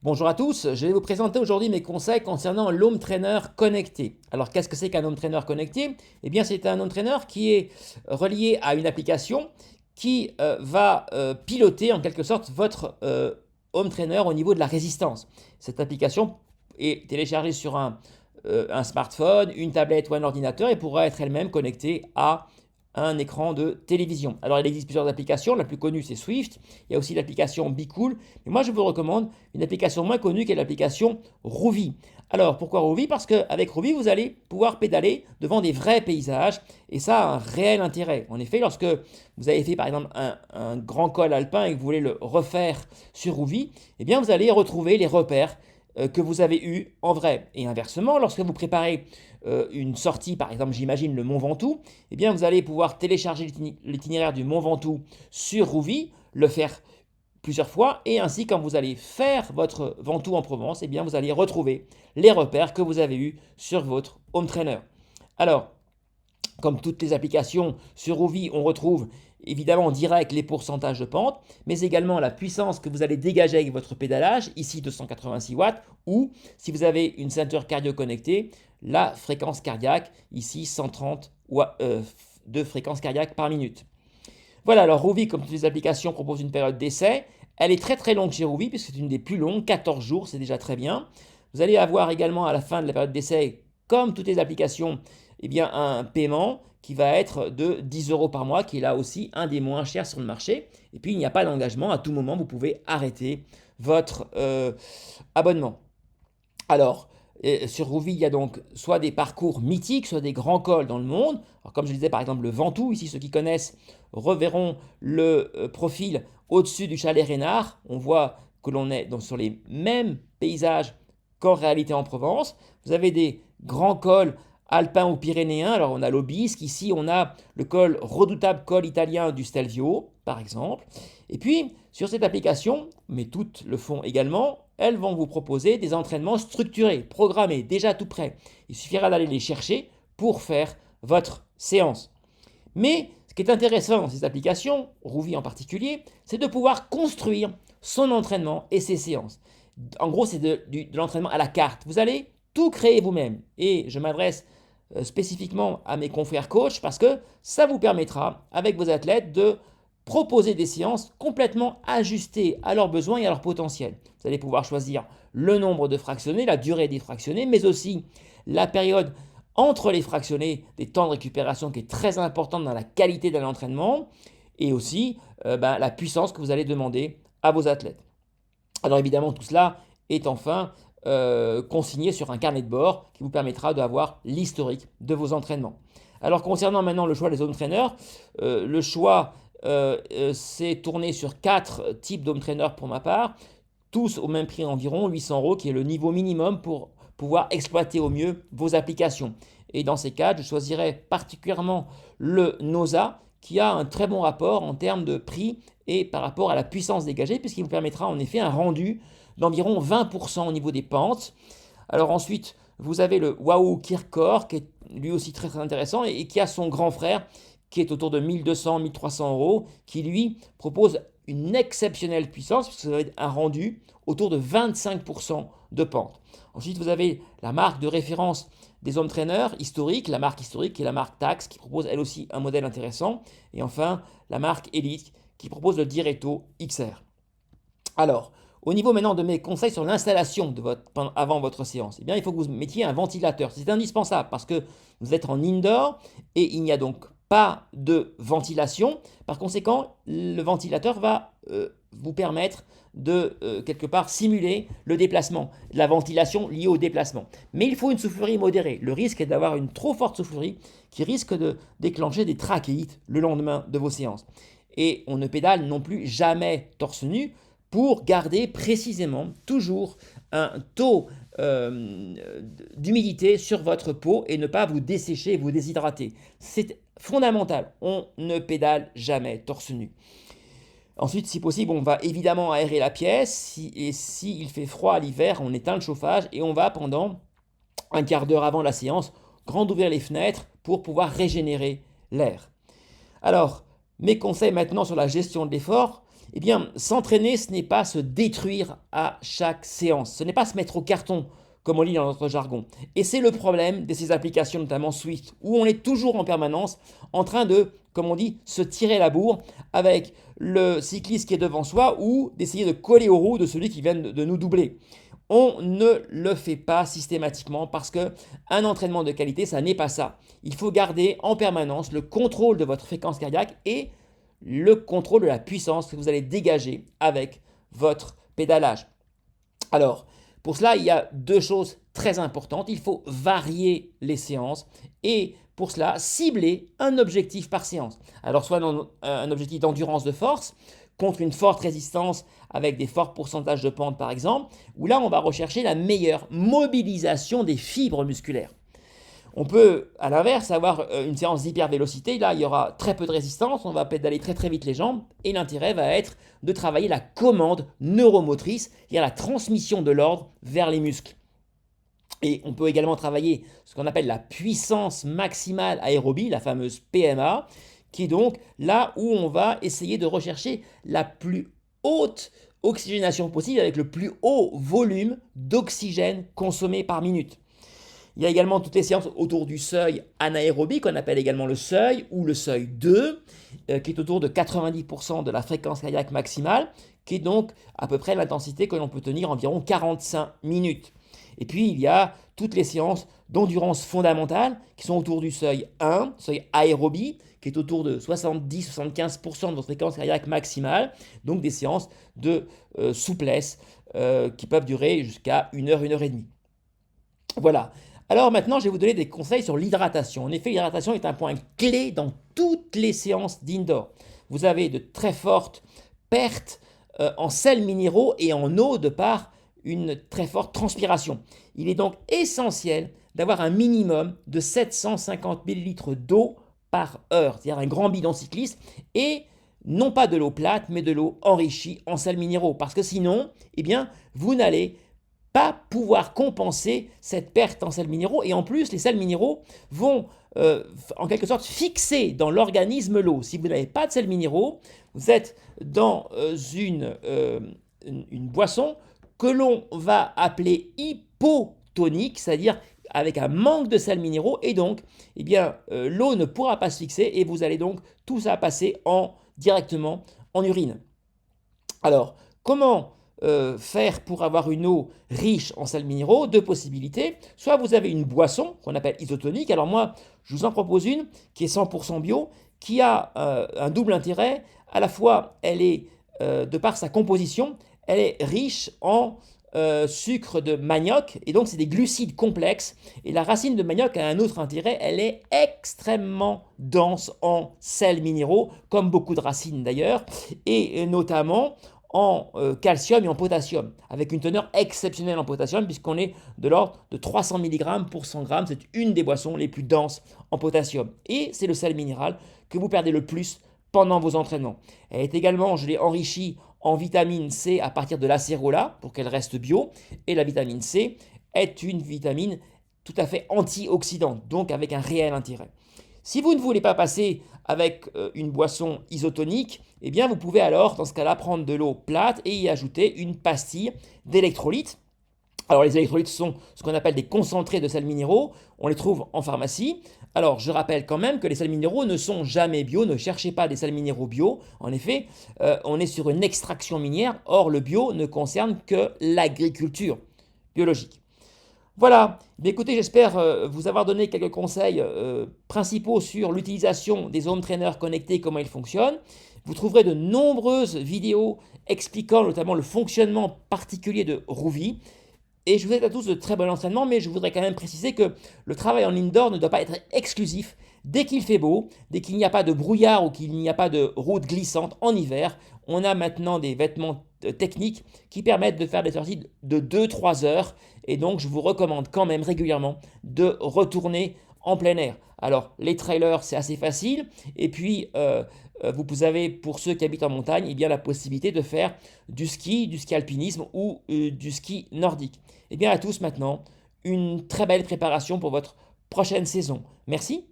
Bonjour à tous, je vais vous présenter aujourd'hui mes conseils concernant l'home trainer connecté. Alors qu'est-ce que c'est qu'un home trainer connecté? Eh bien c'est un home trainer qui est relié à une application qui va piloter en quelque sorte votre home trainer au niveau de la résistance. Cette application est téléchargée sur un smartphone, une tablette ou un ordinateur et pourra être elle-même connectée à un écran de télévision. Alors il existe plusieurs applications, la plus connue c'est Swift, il y a aussi l'application BeCool, mais moi je vous recommande une application moins connue qui est l'application Rouvy. Alors pourquoi Rouvy? Parce qu'avec Rouvy vous allez pouvoir pédaler devant des vrais paysages et ça a un réel intérêt. En effet, lorsque vous avez fait par exemple un grand col alpin et que vous voulez le refaire sur Rouvy, eh bien vous allez retrouver les repères que vous avez eu en vrai. Et inversement, lorsque vous préparez une sortie, par exemple, j'imagine le Mont Ventoux, eh bien vous allez pouvoir télécharger l'itinéraire du Mont Ventoux sur Rouvy, le faire plusieurs fois, et ainsi quand vous allez faire votre Ventoux en Provence, eh bien vous allez retrouver les repères que vous avez eus sur votre home trainer. Alors, comme toutes les applications sur Rouvy, on retrouve évidemment en direct les pourcentages de pente, mais également la puissance que vous allez dégager avec votre pédalage, ici 286 watts, ou si vous avez une ceinture cardio connectée, la fréquence cardiaque, ici 130 watts, de fréquence cardiaque par minute. Voilà, alors Rouvy, comme toutes les applications, propose une période d'essai. Elle est très très longue chez Rouvy, puisque c'est une des plus longues, 14 jours, c'est déjà très bien. Vous allez avoir également à la fin de la période d'essai, comme toutes les applications, eh bien, un paiement qui va être de 10 euros par mois, qui est là aussi un des moins chers sur le marché. Et puis, il n'y a pas d'engagement. À tout moment, vous pouvez arrêter votre abonnement. Alors, sur Rouvy, il y a donc soit des parcours mythiques, soit des grands cols dans le monde. Alors, comme je disais, par exemple, le Ventoux, ici, ceux qui connaissent reverront le profil au-dessus du chalet Reynard. On voit que l'on est donc sur les mêmes paysages qu'en réalité en Provence. Vous avez des grands cols alpins ou pyrénéens. Alors, on a l'Aubisque. Ici, on a le redoutable col italien du Stelvio, par exemple. Et puis, sur cette application, mais toutes le font également, elles vont vous proposer des entraînements structurés, programmés, déjà tout prêts. Il suffira d'aller les chercher pour faire votre séance. Mais ce qui est intéressant dans ces applications, Rouvy en particulier, c'est de pouvoir construire son entraînement et ses séances. En gros, c'est de l'entraînement à la carte. Vous allez tout créer vous-même. Et je m'adresse spécifiquement à mes confrères coachs parce que ça vous permettra, avec vos athlètes, de proposer des séances complètement ajustées à leurs besoins et à leur potentiel. Vous allez pouvoir choisir le nombre de fractionnés, la durée des fractionnés, mais aussi la période entre les fractionnés, des temps de récupération qui est très importante dans la qualité d'un entraînement, et aussi la puissance que vous allez demander à vos athlètes. Alors évidemment, tout cela est enfin consigné sur un carnet de bord qui vous permettra d'avoir l'historique de vos entraînements. Alors concernant maintenant le choix des home trainers, le choix s'est tourné sur 4 types d'home trainers pour ma part, tous au même prix environ 800 euros, qui est le niveau minimum pour pouvoir exploiter au mieux vos applications. Et dans ces cas, je choisirais particulièrement le NOSA, qui a un très bon rapport en termes de prix et par rapport à la puissance dégagée, puisqu'il vous permettra en effet un rendu d'environ 20% au niveau des pentes. Alors ensuite, vous avez le Wahoo Kirkor, qui est lui aussi très très intéressant, et qui a son grand frère, qui est autour de 1200-1300 euros, qui lui propose une exceptionnelle puissance, puisque vous avez un rendu autour de 25% de pente. Ensuite, vous avez la marque de référence des home trainers historiques, la marque historique qui est la marque Tax, qui propose elle aussi un modèle intéressant. Et enfin, la marque Elite, qui propose le Diretto XR. Alors, au niveau maintenant de mes conseils sur l'installation avant votre séance, eh bien, il faut que vous mettiez un ventilateur. C'est indispensable parce que vous êtes en indoor et il n'y a donc pas de ventilation. Par conséquent, le ventilateur va vous permettre de quelque part simuler le déplacement, la ventilation liée au déplacement. Mais il faut une soufflerie modérée. Le risque est d'avoir une trop forte soufflerie qui risque de déclencher des trachéites le lendemain de vos séances. Et on ne pédale non plus jamais torse nu pour garder précisément toujours un taux d'humidité sur votre peau et ne pas vous dessécher et vous déshydrater. C'est fondamental, on ne pédale jamais torse nu. Ensuite, si possible, on va évidemment aérer la pièce et s'il fait froid l'hiver, on éteint le chauffage et on va pendant un quart d'heure avant la séance, grand ouvrir les fenêtres pour pouvoir régénérer l'air. Alors, mes conseils maintenant sur la gestion de l'effort, Eh bien, s'entraîner, ce n'est pas se détruire à chaque séance. Ce n'est pas se mettre au carton, comme on dit dans notre jargon. Et c'est le problème de ces applications, notamment Swift, où on est toujours en permanence en train de, comme on dit, se tirer la bourre avec le cycliste qui est devant soi ou d'essayer de coller aux roues de celui qui vient de nous doubler. On ne le fait pas systématiquement parce que un entraînement de qualité, ça n'est pas ça. Il faut garder en permanence le contrôle de votre fréquence cardiaque et le contrôle de la puissance que vous allez dégager avec votre pédalage. Alors, pour cela, il y a deux choses très importantes. Il faut varier les séances et pour cela, cibler un objectif par séance. Alors, soit un objectif d'endurance de force contre une forte résistance avec des forts pourcentages de pente par exemple, où là, on va rechercher la meilleure mobilisation des fibres musculaires. On peut, à l'inverse, avoir une séance d'hypervélocité. Là, il y aura très peu de résistance. On va pédaler très très vite les jambes. Et l'intérêt va être de travailler la commande neuromotrice, c'est-à-dire la transmission de l'ordre vers les muscles. Et on peut également travailler ce qu'on appelle la puissance maximale aérobie, la fameuse PMA, qui est donc là où on va essayer de rechercher la plus haute oxygénation possible avec le plus haut volume d'oxygène consommé par minute. Il y a également toutes les séances autour du seuil anaérobie, qu'on appelle également le seuil, ou le seuil 2, qui est autour de 90% de la fréquence cardiaque maximale, qui est donc à peu près l'intensité que l'on peut tenir environ 45 minutes. Et puis, il y a toutes les séances d'endurance fondamentale, qui sont autour du seuil 1, seuil aérobie, qui est autour de 70-75% de votre fréquence cardiaque maximale, donc des séances de souplesse qui peuvent durer jusqu'à 1 heure, 1 heure et demie. Voilà. Alors maintenant, je vais vous donner des conseils sur l'hydratation. En effet, l'hydratation est un point clé dans toutes les séances d'indoor. Vous avez de très fortes pertes en sels minéraux et en eau de par une très forte transpiration. Il est donc essentiel d'avoir un minimum de 750 ml d'eau par heure, c'est-à-dire un grand bidon cycliste, et non pas de l'eau plate, mais de l'eau enrichie en sels minéraux. Parce que sinon, eh bien, vous n'allez pas pouvoir compenser cette perte en sels minéraux. Et en plus, les sels minéraux vont en quelque sorte fixer dans l'organisme l'eau. Si vous n'avez pas de sels minéraux, vous êtes dans une boisson que l'on va appeler hypotonique, c'est-à-dire avec un manque de sels minéraux. Et donc, eh bien, l'eau ne pourra pas se fixer et vous allez donc tout ça passer directement en urine. Alors, comment faire pour avoir une eau riche en sels minéraux? Deux possibilités. Soit vous avez une boisson qu'on appelle isotonique. Alors moi, je vous en propose une qui est 100% bio, qui a un double intérêt. À la fois, elle est, de par sa composition, elle est riche en sucre de manioc, et donc c'est des glucides complexes. Et la racine de manioc a un autre intérêt, elle est extrêmement dense en sels minéraux, comme beaucoup de racines d'ailleurs, et notamment en calcium et en potassium, avec une teneur exceptionnelle en potassium, puisqu'on est de l'ordre de 300 mg pour 100 g. C'est une des boissons les plus denses en potassium. Et c'est le sel minéral que vous perdez le plus pendant vos entraînements. Elle est également, je l'ai enrichie en vitamine C à partir de l'acérola pour qu'elle reste bio. Et la vitamine C est une vitamine tout à fait antioxydante, donc avec un réel intérêt. Si vous ne voulez pas passer avec une boisson isotonique, eh bien vous pouvez alors, dans ce cas-là, prendre de l'eau plate et y ajouter une pastille d'électrolytes. Alors les électrolytes sont ce qu'on appelle des concentrés de sels minéraux, on les trouve en pharmacie. Alors je rappelle quand même que les sels minéraux ne sont jamais bio, ne cherchez pas des sels minéraux bio. En effet, on est sur une extraction minière, or le bio ne concerne que l'agriculture biologique. Voilà, mais écoutez, j'espère vous avoir donné quelques conseils principaux sur l'utilisation des home trainers connectés, comment ils fonctionnent. Vous trouverez de nombreuses vidéos expliquant notamment le fonctionnement particulier de Rouvy. Et je vous souhaite à tous de très bon entraînement, mais je voudrais quand même préciser que le travail en indoor ne doit pas être exclusif. Dès qu'il fait beau, dès qu'il n'y a pas de brouillard ou qu'il n'y a pas de route glissante en hiver, on a maintenant des vêtements techniques qui permettent de faire des sorties de 2-3 heures. Et donc, je vous recommande quand même régulièrement de retourner en plein air. Alors, les trailers, c'est assez facile. Et puis, vous avez, pour ceux qui habitent en montagne, eh bien, la possibilité de faire du ski alpinisme ou du ski nordique. Eh bien, à tous maintenant, une très belle préparation pour votre prochaine saison. Merci.